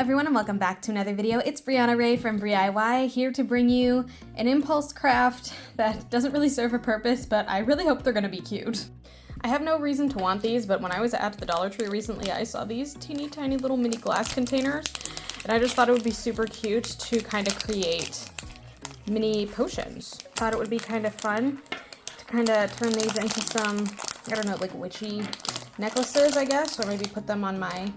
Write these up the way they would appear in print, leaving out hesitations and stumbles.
everyone, and welcome back to another video. It's Brianna Ray from BriIY, here to bring you an impulse craft that doesn't really serve a purpose, but I really hope they're gonna be cute. I have no reason to want these, but when I was at the Dollar Tree recently, I saw these teeny tiny little mini glass containers, and I just thought it would be super cute to kind of create mini potions. Thought it would be kind of fun to kind of turn these into some, I don't know, like witchy necklaces, I guess, or maybe put them on my,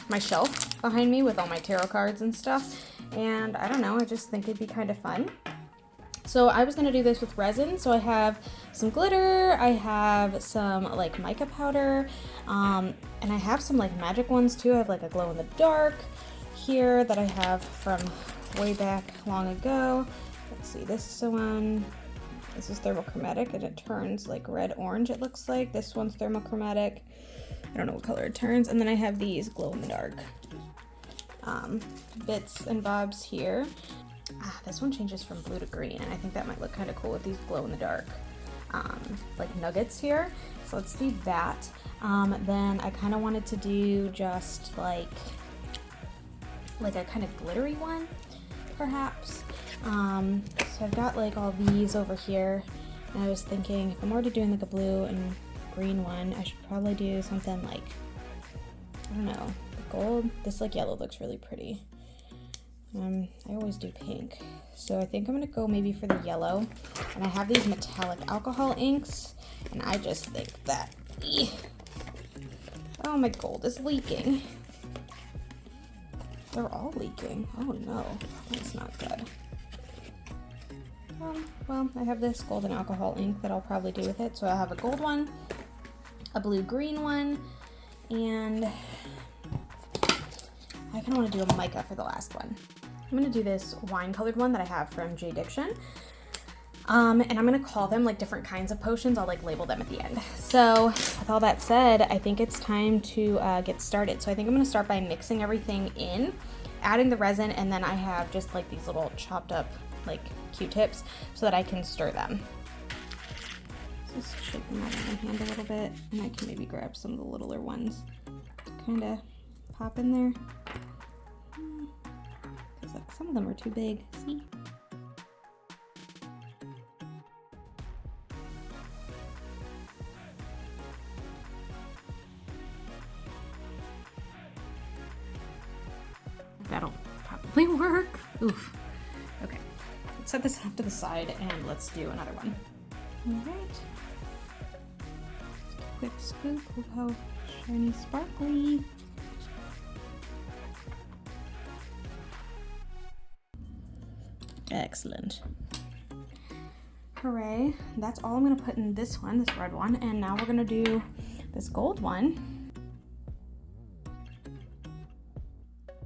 my shelf behind me with all my tarot cards and stuff. And I don't know, I just think it'd be kind of fun. So I was gonna do this with resin. So I have some glitter, I have some like mica powder, and I have some like magic ones too. I have like a glow in the dark here that I have from way back long ago. Let's see, this one, this is thermochromatic and it turns like red orange, it looks like. This one's thermochromatic. I don't know what color it turns. And then I have these glow in the dark bits and bobs here. This one changes from blue to green, and I think that might look kind of cool with these glow in the dark like nuggets here. So let's do that. Then I kind of wanted to do just like a kind of glittery one, perhaps. So I've got like all these over here, and I was thinking if I'm already doing like a blue and green one, I should probably do something like, I don't know, gold. This like yellow looks really pretty. I always do pink, so I think I'm gonna go maybe for the yellow. And I have these metallic alcohol inks, and I just think that, oh, my gold is leaking. They're all leaking. Oh no, that's not good. Well, I have this golden alcohol ink that I'll probably do with it. So I'll have a gold one, a blue-green one, and I kind of want to do a mica for the last one. I'm going to do this wine-colored one that I have from J. Diction. And I'm going to call them like different kinds of potions. I'll like label them at the end. So with all that said, I think it's time to get started. So I think I'm going to start by mixing everything in, adding the resin, and then I have just like these little chopped up like Q-tips so that I can stir them. Just shake them out in my hand a little bit, and I can maybe grab some of the littler ones to kind of pop in there. Because like some of them are too big, see? That'll probably work. Oof. Okay, let's set this off to the side and let's do another one. All right. Just a quick scoop. Look how shiny, sparkly. Excellent. Hooray. That's all I'm gonna put in this one, this red one. And now we're gonna do this gold one.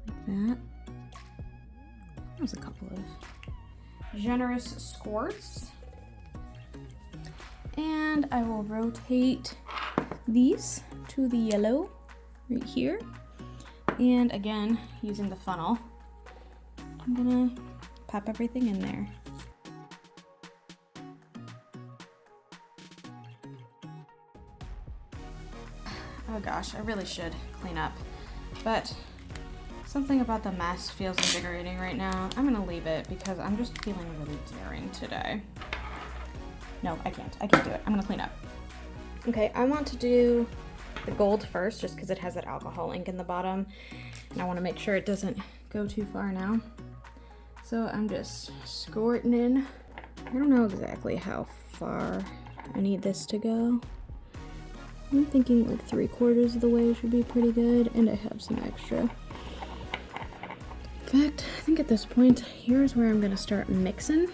Like that. There's a couple of generous squirts. And I will rotate these to the yellow right here. And again, using the funnel, I'm gonna pop everything in there. Oh gosh, I really should clean up, but something about the mess feels invigorating right now. I'm gonna leave it because I'm just feeling really daring today. No, I can't do it. I'm gonna clean up. Okay, I want to do the gold first just because it has that alcohol ink in the bottom, and I want to make sure it doesn't go too far now. So I'm just squirting in. I don't know exactly how far I need this to go. I'm thinking like 3/4 of the way should be pretty good, and I have some extra. In fact, I think at this point, here's where I'm gonna start mixing.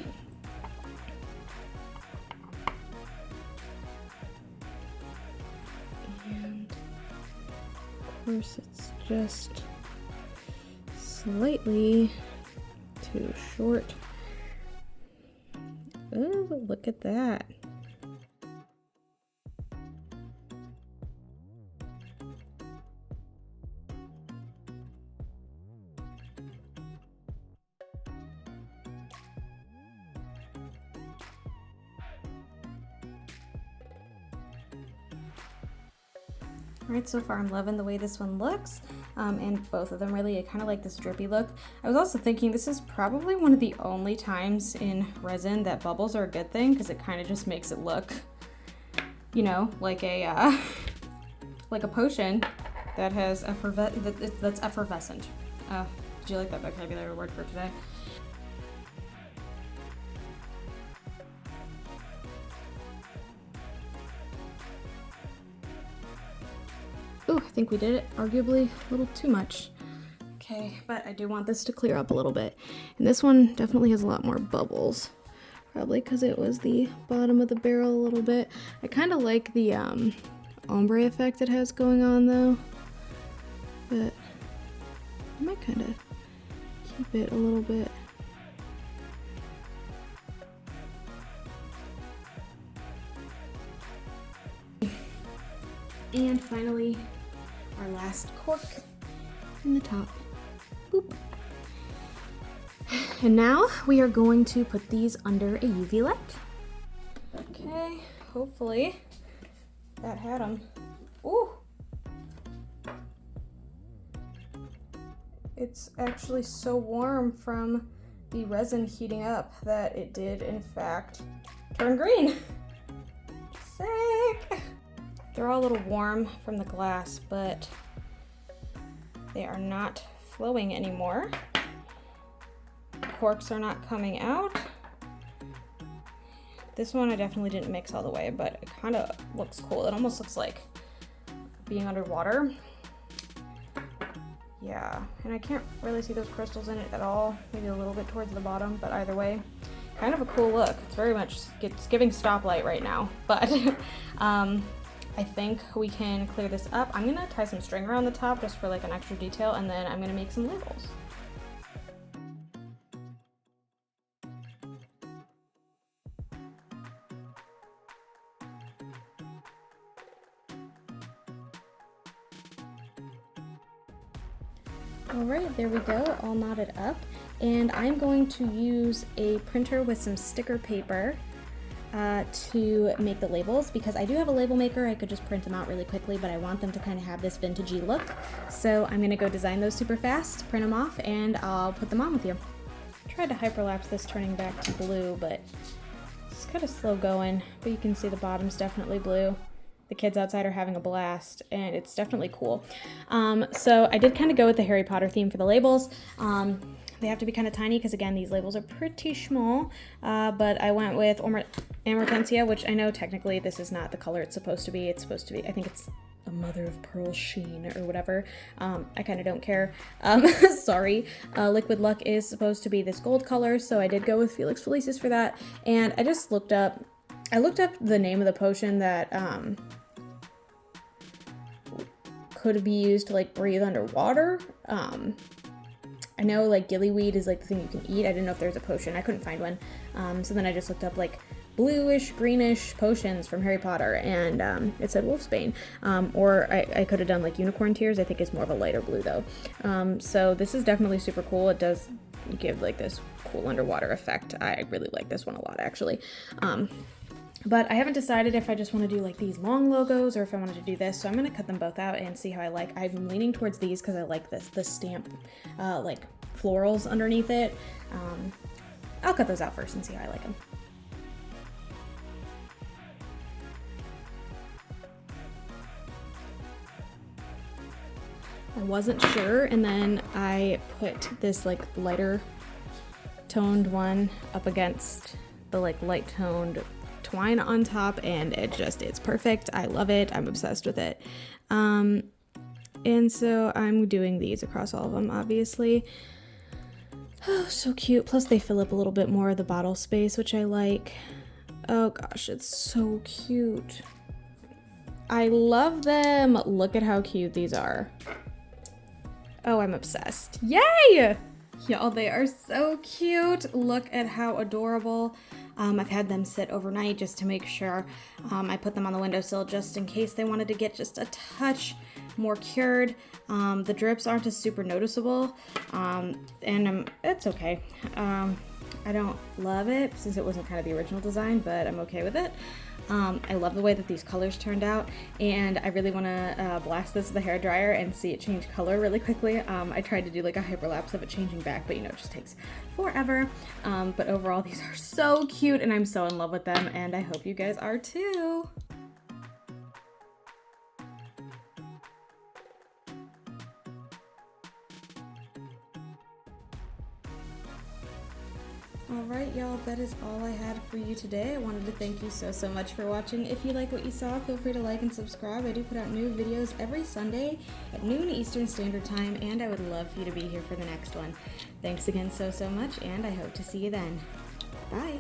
And of course it's just slightly too short. Oh, look at that. Alright, so far I'm loving the way this one looks. and both of them really, I kind of like this drippy look. I was also thinking this is probably one of the only times in resin that bubbles are a good thing, because it kind of just makes it look, you know, like a potion that has that's effervescent. Did you like that vocabulary word for today? Ooh, I think we did it arguably a little too much. Okay, but I do want this to clear up a little bit. And this one definitely has a lot more bubbles. Probably because it was the bottom of the barrel a little bit. I kind of like the ombre effect it has going on though. But I might kind of keep it a little bit. And finally, our last cork in the top. Boop. And now we are going to put these under a UV light. Okay, hopefully that had them. Ooh! It's actually so warm from the resin heating up that it did in fact turn green. Sick! They're all a little warm from the glass, but they are not flowing anymore. The corks are not coming out. This one I definitely didn't mix all the way, but it kind of looks cool. It almost looks like being underwater. Yeah, and I can't really see those crystals in it at all. Maybe a little bit towards the bottom, but either way, kind of a cool look. It's very much, it's giving stoplight right now, but I think we can clear this up. I'm gonna tie some string around the top just for like an extra detail, and then I'm gonna make some labels. All right, there we go, all knotted up. And I'm going to use a printer with some sticker paper to make the labels, because I do have a label maker. I could just print them out really quickly, but I want them to kind of have this vintagey look. So I'm gonna go design those super fast, print them off, and I'll put them on with you. I tried to hyperlapse this turning back to blue, but it's kind of slow going, but you can see the bottom's definitely blue. The kids outside are having a blast, and it's definitely cool. So I did kind of go with the Harry Potter theme for the labels. They have to be kind of tiny because, again, these labels are pretty small, but I went with Amortensia, which I know technically this is not the color it's supposed to be. It's supposed to be, I think it's a mother of pearl sheen or whatever. I kind of don't care. Sorry. Liquid Luck is supposed to be this gold color, so I did go with Felix Felicis for that. And I just looked up the name of the potion that could be used to like breathe underwater. I know like gillyweed is like the thing you can eat. I didn't know if there's a potion. I couldn't find one. So then I just looked up like bluish, greenish potions from Harry Potter, and it said Wolfsbane. Or I could have done like Unicorn Tears. I think it's more of a lighter blue though. So this is definitely super cool. It does give like this cool underwater effect. I really like this one a lot actually. But I haven't decided if I just want to do like these long logos or if I wanted to do this, so I'm going to cut them both out and see how I like. I'm leaning towards these because I like the stamp like florals underneath it. I'll cut those out first and see how I like them. I wasn't sure, and then I put this like lighter toned one up against the like light toned twine on top, and it's perfect. I love it. I'm obsessed with it. And so I'm doing these across all of them, obviously. Oh, so cute. Plus they fill up a little bit more of the bottle space, which I like. Oh gosh, it's so cute. I love them. Look at how cute these are. Oh, I'm obsessed. Yay! Y'all, they are so cute. Look at how adorable. I've had them sit overnight just to make sure. I put them on the windowsill just in case they wanted to get just a touch more cured. The drips aren't as super noticeable, and it's okay. I don't love it since it wasn't kind of the original design, but I'm okay with it. I love the way that these colors turned out, and I really want to blast this with a hairdryer and see it change color really quickly. I tried to do like a hyperlapse of it changing back, but you know, it just takes forever. But overall, these are so cute, and I'm so in love with them, and I hope you guys are too. Alright y'all, that is all I had for you today. I wanted to thank you so much for watching. If you like what you saw, feel free to like and subscribe. I do put out new videos every Sunday at noon Eastern Standard Time, and I would love for you to be here for the next one. Thanks again so much, and I hope to see you then. Bye!